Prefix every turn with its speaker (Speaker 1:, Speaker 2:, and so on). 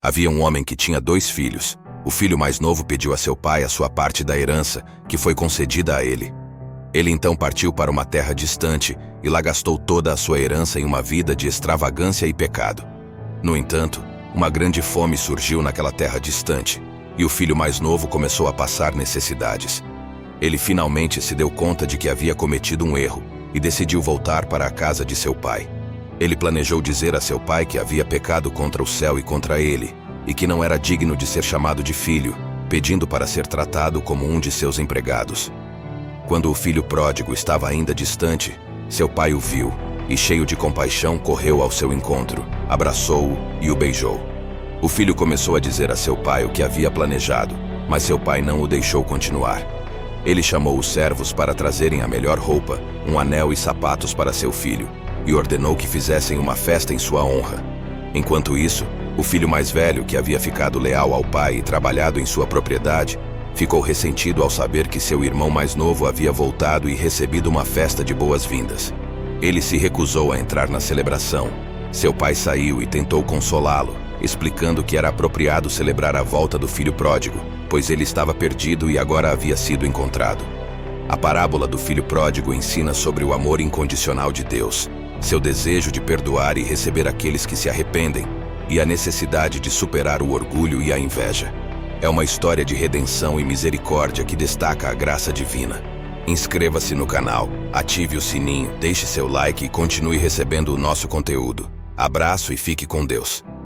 Speaker 1: Havia um homem que tinha 2 filhos. O filho mais novo pediu a seu pai a sua parte da herança, que foi concedida a ele. Ele então partiu para uma terra distante e lá gastou toda a sua herança em uma vida de extravagância e pecado. No entanto, uma grande fome surgiu naquela terra distante, e o filho mais novo começou a passar necessidades. Ele finalmente se deu conta de que havia cometido um erro e decidiu voltar para a casa de seu pai. Ele planejou dizer a seu pai que havia pecado contra o céu e contra ele, e que não era digno de ser chamado de filho, pedindo para ser tratado como um de seus empregados. Quando o filho pródigo estava ainda distante, seu pai o viu e, cheio de compaixão, correu ao seu encontro, abraçou-o e o beijou. O filho começou a dizer a seu pai o que havia planejado, mas seu pai não o deixou continuar. Ele chamou os servos para trazerem a melhor roupa, um anel e sapatos para seu filho, e ordenou que fizessem uma festa em sua honra. Enquanto isso, o filho mais velho, que havia ficado leal ao pai e trabalhado em sua propriedade, ficou ressentido ao saber que seu irmão mais novo havia voltado e recebido uma festa de boas-vindas. Ele se recusou a entrar na celebração. Seu pai saiu e tentou consolá-lo, explicando que era apropriado celebrar a volta do filho pródigo, pois ele estava perdido e agora havia sido encontrado. A parábola do filho pródigo ensina sobre o amor incondicional de Deus, seu desejo de perdoar e receber aqueles que se arrependem, e a necessidade de superar o orgulho e a inveja. É uma história de redenção e misericórdia que destaca a graça divina. Inscreva-se no canal, ative o sininho, deixe seu like e continue recebendo o nosso conteúdo. Abraço e fique com Deus.